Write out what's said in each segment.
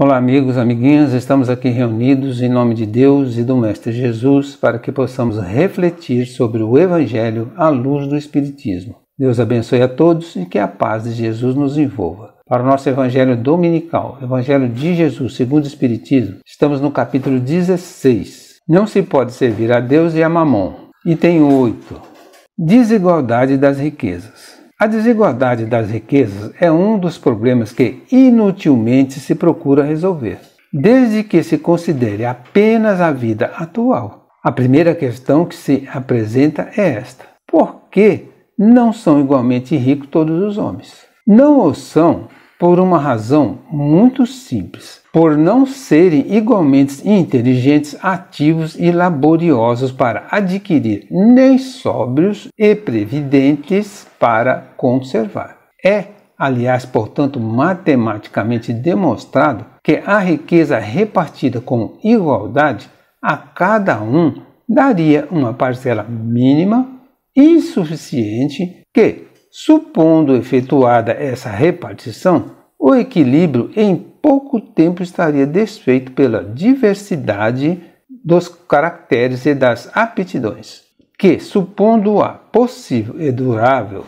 Olá amigos, amiguinhas, estamos aqui reunidos em nome de Deus e do Mestre Jesus para que possamos refletir sobre o Evangelho à luz do Espiritismo. Deus abençoe a todos e que a paz de Jesus nos envolva. Para o nosso Evangelho dominical, Evangelho de Jesus segundo o Espiritismo, estamos no capítulo 16. Não se pode servir a Deus e a Mamon. Item 8. Desigualdade das riquezas. A desigualdade das riquezas é um dos problemas que inutilmente se procura resolver, desde que se considere apenas a vida atual. A primeira questão que se apresenta é esta: por que não são igualmente ricos todos os homens? Não o são por uma razão muito simples: por não serem igualmente inteligentes, ativos e laboriosos para adquirir, nem sóbrios e previdentes para conservar. É, aliás, portanto, matematicamente demonstrado que a riqueza repartida com igualdade a cada um daria uma parcela mínima insuficiente que, supondo efetuada essa repartição, o equilíbrio em pouco tempo estaria desfeito pela diversidade dos caracteres e das aptidões, que, supondo-a possível e durável,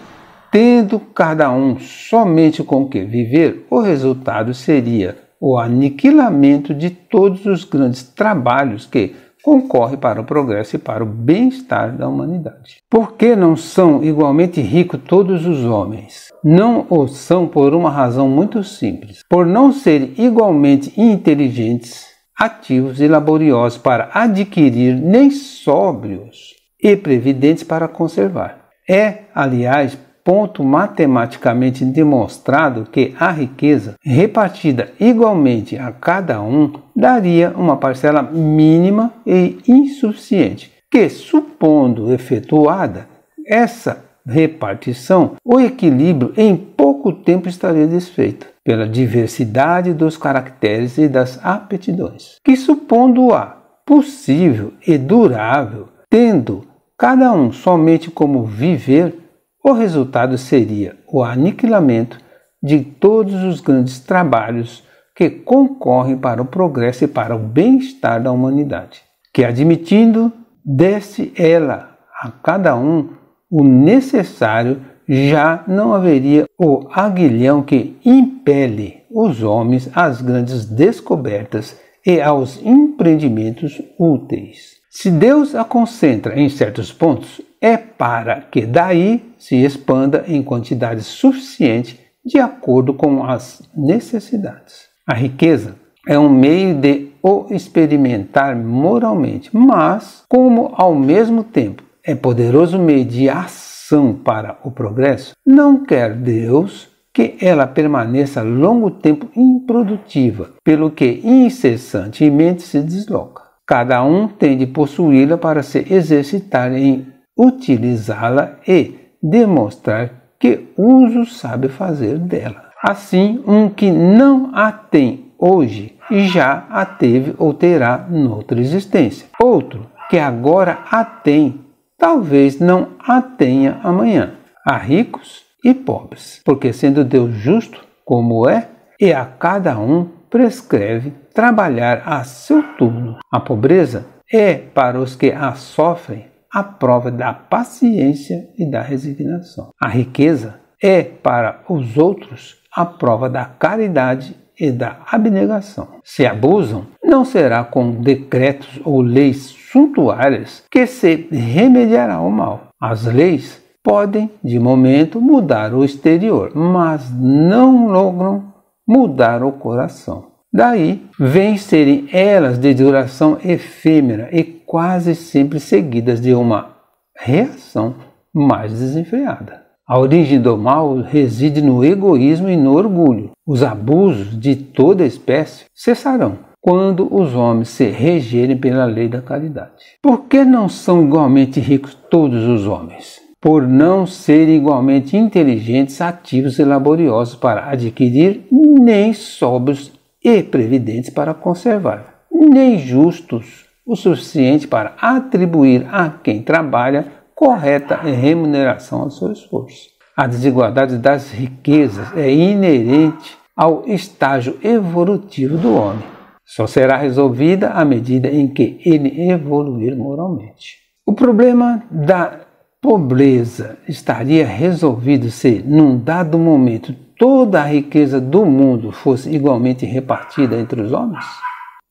tendo cada um somente com que viver, o resultado seria o aniquilamento de todos os grandes trabalhos que concorrem para o progresso e para o bem-estar da humanidade. Por que não são igualmente ricos todos os homens? Não o são por uma razão muito simples: por não serem igualmente inteligentes, ativos e laboriosos para adquirir, nem sóbrios e previdentes para conservar. É, aliás, ponto matematicamente demonstrado que a riqueza repartida igualmente a cada um daria uma parcela mínima e insuficiente, que, supondo efetuada essa repartição, o equilíbrio em pouco tempo estaria desfeito pela diversidade dos caracteres e das aptidões, que, supondo-a possível e durável, tendo cada um somente como viver, o resultado seria o aniquilamento de todos os grandes trabalhos que concorrem para o progresso e para o bem-estar da humanidade, que, admitindo, desse ela a cada um o necessário, já não haveria o aguilhão que impele os homens às grandes descobertas e aos empreendimentos úteis. Se Deus a concentra em certos pontos, é para que daí se expanda em quantidade suficiente de acordo com as necessidades. A riqueza é um meio de o experimentar moralmente, mas, como ao mesmo tempo é poderoso meio de ação para o progresso, não quer Deus que ela permaneça longo tempo improdutiva, pelo que incessantemente se desloca. Cada um tem de possuí-la para se exercitar em utilizá-la e demonstrar que uso sabe fazer dela. Assim, um que não a tem hoje já a teve ou terá noutra existência. Outro que agora a tem, talvez não a tenha amanhã. Há ricos e pobres, porque sendo Deus justo como é, e a cada um prescreve trabalhar a seu turno. A pobreza é, para os que a sofrem, a prova da paciência e da resignação. A riqueza é, para os outros, a prova da caridade e da abnegação. Se abusam, não será com decretos ou leis suntuárias que se remediará o mal. As leis podem, de momento, mudar o exterior, mas não logram mudar o coração. Daí vem serem elas de duração efêmera e quase sempre seguidas de uma reação mais desenfreada. A origem do mal reside no egoísmo e no orgulho. Os abusos de toda espécie cessarão quando os homens se regerem pela lei da caridade. Por que não são igualmente ricos todos os homens? Por não serem igualmente inteligentes, ativos e laboriosos para adquirir, nem sóbrios e previdentes para conservar, nem justos o suficiente para atribuir a quem trabalha correta remuneração ao seu esforço. A desigualdade das riquezas é inerente ao estágio evolutivo do homem. Só será resolvida à medida em que ele evoluir moralmente. O problema da pobreza estaria resolvido se, num dado momento, toda a riqueza do mundo fosse igualmente repartida entre os homens?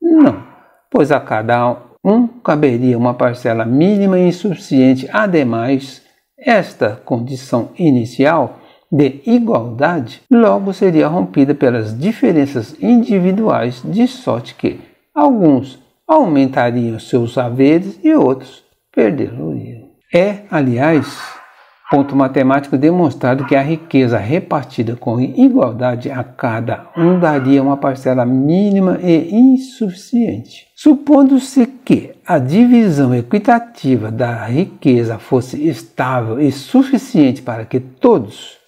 Não, pois a cada um caberia uma parcela mínima e insuficiente. Ademais, esta condição inicial de igualdade logo seria rompida pelas diferenças individuais, de sorte que alguns aumentariam seus haveres e outros perdê-lo-iam. É, aliás, ponto matemático demonstrado que a riqueza repartida com igualdade a cada um daria uma parcela mínima e insuficiente. Supondo-se que a divisão equitativa da riqueza fosse estável e suficiente para que todos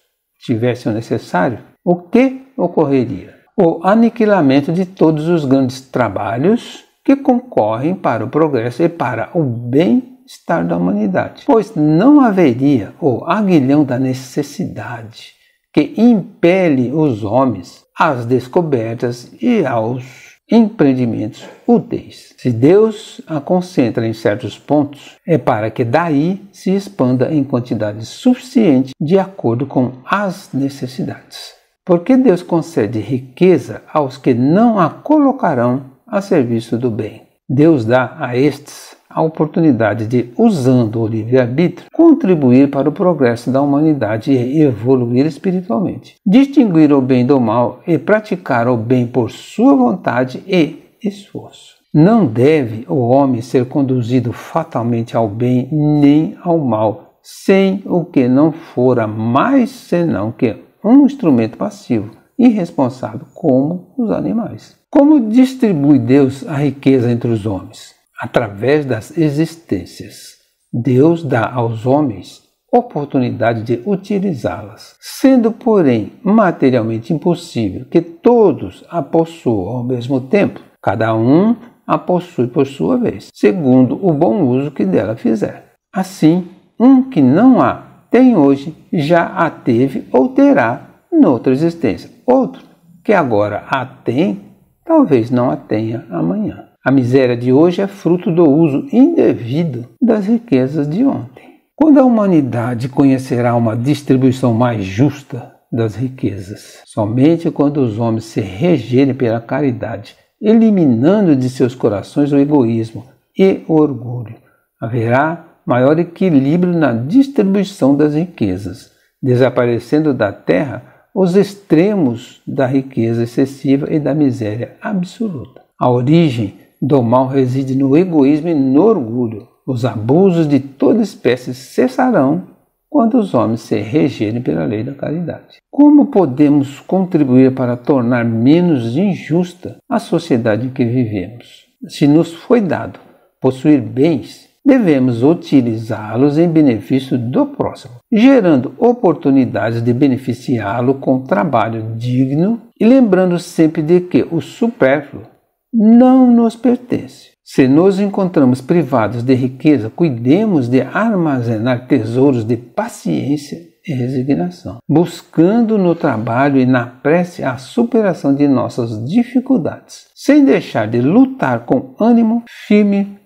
tivessem o necessário, o que ocorreria? O aniquilamento de todos os grandes trabalhos que concorrem para o progresso e para o bem-estar da humanidade, pois não haveria o aguilhão da necessidade que impele os homens às descobertas e aos empreendimentos úteis. Se Deus a concentra em certos pontos, é para que daí se expanda em quantidade suficiente de acordo com as necessidades. Porque Deus concede riqueza aos que não a colocarão a serviço do bem. Deus dá a estes a oportunidade de, usando o livre-arbítrio, contribuir para o progresso da humanidade e evoluir espiritualmente, distinguir o bem do mal e praticar o bem por sua vontade e esforço. Não deve o homem ser conduzido fatalmente ao bem nem ao mal, sem o que não fora mais senão que um instrumento passivo, irresponsável como os animais. Como distribui Deus a riqueza entre os homens? Através das existências. Deus dá aos homens oportunidade de utilizá-las, sendo, porém, materialmente impossível que todos a possuam ao mesmo tempo. Cada um a possui por sua vez, segundo o bom uso que dela fizer. Assim, um que não a tem hoje, já a teve ou terá noutra existência. Outro que agora a tem, talvez não a tenha amanhã. A miséria de hoje é fruto do uso indevido das riquezas de ontem. Quando a humanidade conhecerá uma distribuição mais justa das riquezas? Somente quando os homens se regerem pela caridade, eliminando de seus corações o egoísmo e o orgulho. Haverá maior equilíbrio na distribuição das riquezas, desaparecendo da terra os extremos da riqueza excessiva e da miséria absoluta. A origem do mal reside no egoísmo e no orgulho. Os abusos de toda espécie cessarão quando os homens se regerem pela lei da caridade. Como podemos contribuir para tornar menos injusta a sociedade em que vivemos? Se nos foi dado possuir bens, devemos utilizá-los em benefício do próximo, gerando oportunidades de beneficiá-lo com trabalho digno e lembrando sempre de que o supérfluo não nos pertence. Se nos encontramos privados de riqueza, cuidemos de armazenar tesouros de paciência e resignação, buscando no trabalho e na prece a superação de nossas dificuldades, sem deixar de lutar com ânimo firme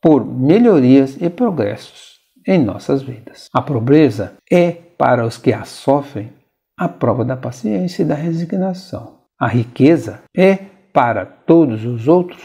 por melhorias e progressos em nossas vidas. A pobreza é, para os que a sofrem, a prova da paciência e da resignação. A riqueza é, para todos os outros,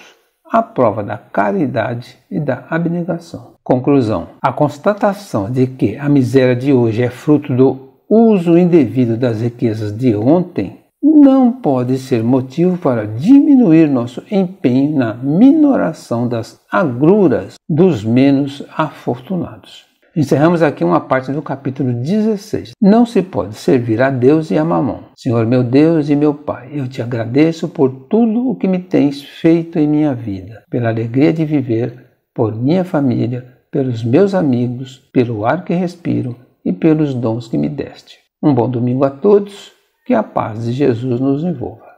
a prova da caridade e da abnegação. Conclusão: a constatação de que a miséria de hoje é fruto do uso indevido das riquezas de ontem não pode ser motivo para diminuir nosso empenho na minoração das agruras dos menos afortunados. Encerramos aqui uma parte do capítulo 16. Não se pode servir a Deus e a Mamon. Senhor meu Deus e meu Pai, eu te agradeço por tudo o que me tens feito em minha vida, pela alegria de viver, por minha família, pelos meus amigos, pelo ar que respiro e pelos dons que me deste. Um bom domingo a todos, que a paz de Jesus nos envolva.